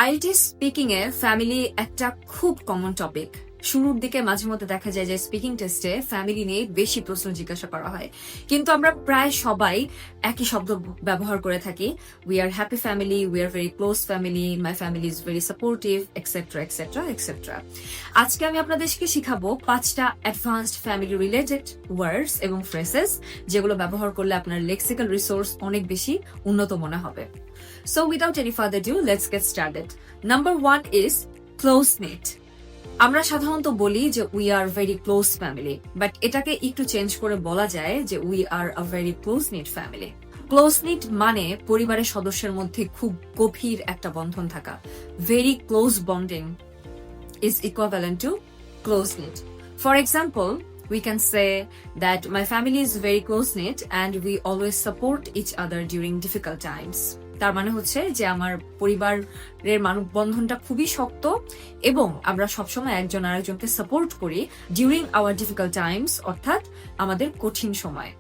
IELTS speaking এ family একটা খুব common topic. শুরুর দিকে মাঝে মধ্যে দেখা যায় যে স্পিকিং টেস্টে ফ্যামিলি নিয়ে বেশি প্রশ্ন জিজ্ঞাসা করা হয়, কিন্তু আমরা প্রায় সবাই একই শব্দ ব্যবহার করে থাকি। We are happy family, we are very close family, my family is very supportive, etcetera etcetera etcetera. আজকে আমি আপনাদেরকে শিখাবো 5টা অ্যাডভান্সড ফ্যামিলি রিলেটেড ওয়ার্ডস এবং ফ্রেসেস, যেগুলো ব্যবহার করলে আপনার লেক্সিক্যাল রিসোর্স অনেক বেশি উন্নত মনে হবে। So without any further ado, let's get started. Number 1 is close-knit. আমরা সাধারণত বলি যে we are very close family, but এটাকে একটু চেঞ্জ করে বলা যায় যে we are a very close knit family. Close knit মানে পরিবারের সদস্যের মধ্যে খুব গভীর একটা বন্ধন থাকা। Very close bonding is equivalent to close-knit. For example, we can say that my family is very close-knit and we always support each other during difficult times. তার মানে হচ্ছে যে আমার পরিবারের মানববন্ধনটা খুবই শক্ত এবং আমরা সবসময় একজন আরেকজনকে সাপোর্ট করি ডিউরিং আওয়ার ডিফিকাল্ট টাইমস, অর্থাৎ আমাদের কঠিন সময়।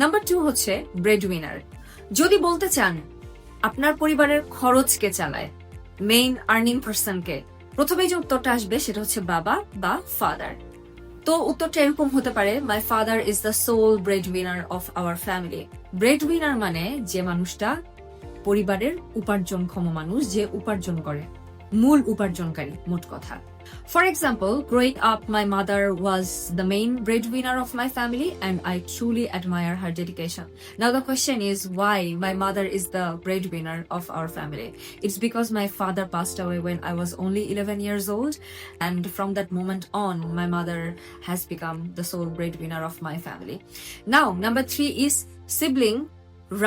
নাম্বার 2 হচ্ছে ব্রেডউইনার। যদি বলতে চান আপনার পরিবারের খরচ কে চালায়, মেইন আর্নিং পারসনকে, প্রথমেই যে উত্তরটা আসবে সেটা হচ্ছে বাবা বা ফাদার। তো উত্তরটা এরকম হতে পারে, my father is the sole breadwinner of our family. Breadwinner মানে যে মানুষটা পরিবারের উপার্জনক্ষম মানুষ, যে উপার্জন করে, মূল উপার্জনকারী মোট কথা। For example, growing up, my mother was the main breadwinner of my family and I truly admire her dedication. Now the question is why my mother is the breadwinner of our family. It's because my father passed away when I was only 11 years old, and from that moment on, my mother has become the sole breadwinner of my family. Now, number 3 is sibling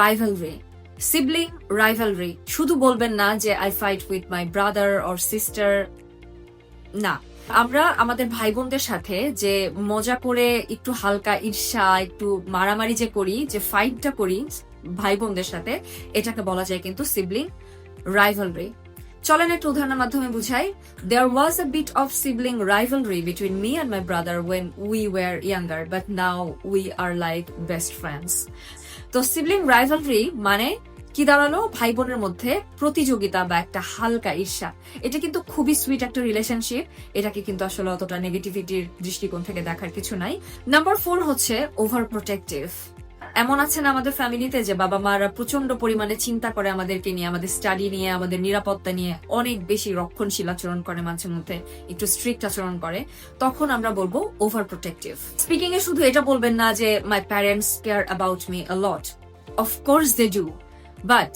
rivalry. Sibling rivalry শুধু বলবেন না যে I fight with my brother or sister, না, আমরা আমাদের ভাই বোনদের সাথে যে মজা করে একটু হালকা ঈর্ষা, একটু মারামারি যে করি, যে ফাইটটা করি ভাই বোনদের সাথে, এটাকে বলা যায় কিন্তু সিবলিং রাইভালরি। চলেন একটা উদাহরণের মাধ্যমে বুঝাই। There was a bit of sibling rivalry between me and my brother when we were younger, but now we are like best friends. তো সিবলিং রাইভালরি মানে কি দাঁড়ালো? ভাই বোনের মধ্যে প্রতিযোগিতা বা একটা হালকা ঈর্ষা। এটা কিন্তু খুবই সুইট একটা রিলেশনশিপ, এটাকে কিন্তু আসলে অতটা নেগেটিভিটির দৃষ্টিকোণ থেকে দেখার কিছু নাই। নাম্বার 4 হচ্ছে ওভার প্রোটেক্টিভ। এমন আছে না আমাদের ফ্যামিলিতে যে বাবা মারা প্রচন্ড পরিমাণে চিন্তা করে আমাদেরকে নিয়ে, আমাদের স্টাডি নিয়ে, আমাদের নিরাপত্তা নিয়ে, অনেক বেশি রক্ষণশীল আচরণ করে, মাঝে মধ্যে একটু স্ট্রিক্ট আচরণ করে, তখন আমরা বলবো ওভার প্রোটেক্টিভ। স্পিকিং এ শুধু এটা বলবেন না যে my parents care about me a lot, of course they do, but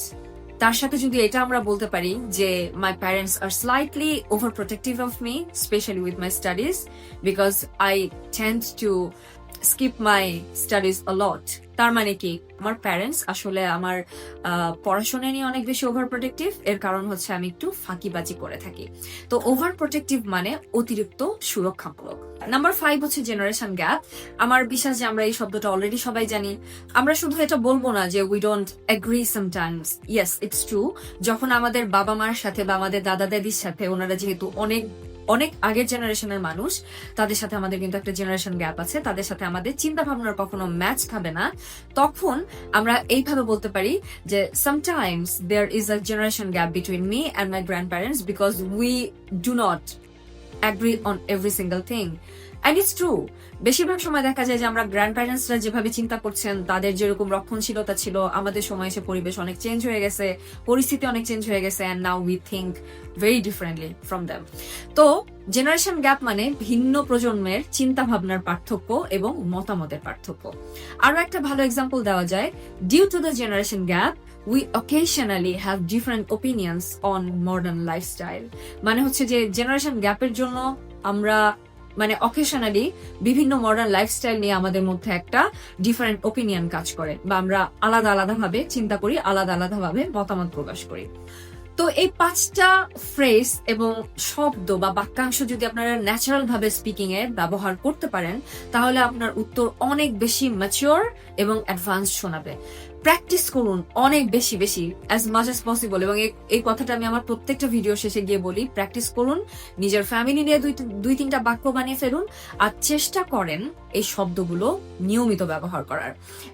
তার সাথে যদি এটা আমরা বলতে পারি যে my parents are slightly over protective of me, specially with my studies, because I tend to skip my studies a lot. তার মানে কি, আমার প্যারেন্টস আসলে আমার পড়াশোনা নিয়ে অনেক বেশি ওভার প্রোটেক্টিভ, এর কারণ হচ্ছে আমি একটু ফাঁকিবাজি করে থাকি। তো ওভার প্রোটেক্টিভ মানে অতিরিক্ত সুরক্ষামূলক। নাম্বার 5 হচ্ছে জেনারেশন গ্যাপ। আমার বিশ্বাস যে আমরা এই শব্দটা অলরেডি সবাই জানি। আমরা শুধু এটা বলবো না যে we don't agri sometimes, yes it's true. যখন আমাদের বাবা মার সাথে বা আমাদের দাদা দাদির সাথে, ওনারা যেহেতু অনেক অনেক আগের জেনারেশনের মানুষ, তাদের সাথে আমাদের কিন্তু একটা জেনারেশন গ্যাপ আছে, তাদের সাথে আমাদের চিন্তা ভাবনার কখনো ম্যাচ খাবে না। তখন আমরা এইভাবে বলতে পারি যে sometimes there is a generation gap between me and my grandparents because we do not agree on every single thing. And it's true. বেশিরভাগ সময় দেখা যায় যে আমরা গ্র্যান্ড প্যারেন্টসরা যেভাবে চিন্তা করছেন, তাদের যেরকম রক্ষণশীলতা ছিল, আমাদের সময় এসে পরিবেশ অনেক চেঞ্জ হয়ে গেছে, পরিস্থিতি অনেক চেঞ্জ হয়ে গেছে, and now we think very differently from them. তো জেনারেশন গ্যাপ মানে ভিন্ন প্রজন্মের চিন্তা ভাবনার পার্থক্য এবং মতামতের পার্থক্য। আরো একটা ভালো এক্সাম্পল দেওয়া যায়, due to the generation gap we occasionally have different opinions on modern lifestyle. মানে হচ্ছে যে জেনারেশন গ্যাপের জন্য আমরা মানে অকেশনালি বিভিন্ন মডার্ন লাইফস্টাইল নিয়ে আমাদের মধ্যে একটা ডিফারেন্ট ওপিনিয়ন কাজ করে, বা আমরা আলাদা আলাদা ভাবে চিন্তা করি, আলাদা আলাদা ভাবে মতামত প্রকাশ করি। তো এই 5টা ফ্রেজ এবং শব্দ বা বাক্যাংশ যদি আপনারা ন্যাচারাল ভাবে স্পিকিং এ ব্যবহার করতে পারেন, তাহলে আপনার উত্তর অনেক বেশি ম্যাচিওর এবং অ্যাডভান্সড শোনাবে। প্র্যাকটিস করুন অনেক বেশি বেশি অ্যাজ মাচ অ্যাজ পসিবল, এবং এই কথাটা আমি আমার প্রত্যেকটা ভিডিও শেষে গিয়ে বলি। প্র্যাকটিস করুন, নিজের ফ্যামিলি নিয়ে দুই তিনটা বাক্য বানিয়ে ফেলুন, আর চেষ্টা করেন এই শব্দগুলো নিয়মিত ব্যবহার করার।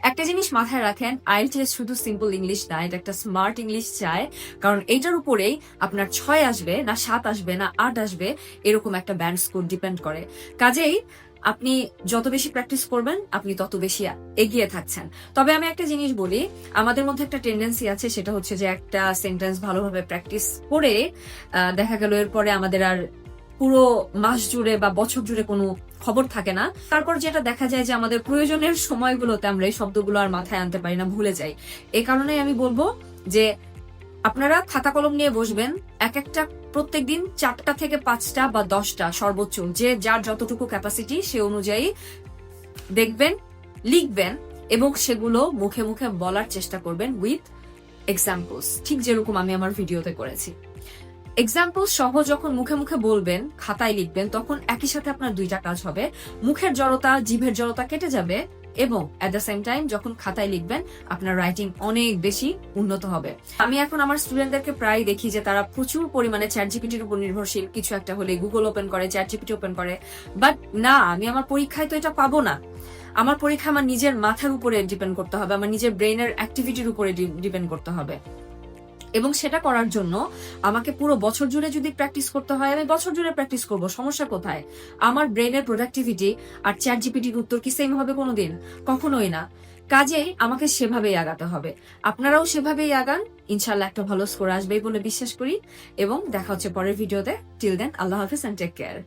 একটা জিনিস মাথায় রাখেন, IELTS শুধু সিম্পল ইংলিশ না, এটা একটা স্মার্ট ইংলিশ চায়, কারণ এটার উপরেই আপনার 6 আসবে না 7 আসবে না 8 আসবে এরকম একটা ব্যান্ড স্কোর ডিপেন্ড করে। কাজেই আপনি যত বেশি প্র্যাকটিস করবেন আপনি তত বেশি এগিয়ে থাকছেন। তবে আমি একটা জিনিস বলি, আমাদের মধ্যে একটা টেন্ডেন্সি আছে, সেটা হচ্ছে যে একটা সেন্টেন্স ভালোভাবে প্র্যাকটিস করে দেখা গেল এরপরে আমাদের আর পুরো মাস জুড়ে বা বছর জুড়ে কোনো খবর থাকে না। তারপর যেটা দেখা যায় যে আমাদের প্রয়োজনের সময়গুলোতে আমরা এই শব্দগুলো আর মাথায় আনতে পারি না, ভুলে যাই। এই কারণেই আমি বলবো যে আপনারা খাতা কলম নিয়ে বসবেন, এক একটা প্রত্যেকদিন 4টা থেকে 5টা বা 10টা সর্বোচ্চ, যে যার যতটুকু ক্যাপাসিটি সে অনুযায়ী দেখবেন, লিখবেন, এবং সেগুলো মুখে মুখে বলার চেষ্টা করবেন উইথ এক্সাম্পলস, ঠিক যেরকম আমি আমার ভিডিওতে করেছি। এক্সাম্পল সহ যখন মুখে মুখে বলবেন, খাতায় লিখবেন, তখন একই সাথে আপনার 2টা কাজ হবে। মুখের জড়তা, জিভের জড়তা কেটে যাবে, এবং এট দ্য সেম টাইম যখন খাতায় লিখবেন আপনার রাইটিং অনেক বেশি উন্নত হবে। আমি এখন আমার স্টুডেন্টদেরকে প্রায় দেখি যে তারা প্রচুর পরিমাণে চ্যাটজিপিটির উপর নির্ভরশীল, কিছু একটা হলে গুগল ওপেন করে, চ্যাটজিপিটি ওপেন করে। বাট না, আমি আমার পরীক্ষায় তো এটা পাবো না। আমার পরীক্ষা আমার নিজের মাথার উপরে ডিপেন্ড করতে হবে, আমার নিজের ব্রেইনের অ্যাক্টিভিটির উপরে ডিপেন্ড করতে হবে। এবং সেটা করার জন্য আমাকে পুরো বছর জুড়ে যদি প্র্যাকটিস করতে হয়, আমি বছর জুড়ে প্র্যাকটিস করব, সমস্যা কোথায়? আমার ব্রেনের প্রোডাক্টিভিটি আর চ্যাটজিপিটির উত্তর কি সেম হবে কোনোদিন? কখনোই না। কাজেই আমাকে সেভাবেই আগাতে হবে। আপনারাও সেভাবেই আগান, ইনশাল্লাহ একটা ভালো স্কোর আসবেই বলে বিশ্বাস করি। এবং দেখা হচ্ছে পরের ভিডিওতে। টিল দেন, আল্লাহ হাফিজ এন্ড টেক কেয়ার।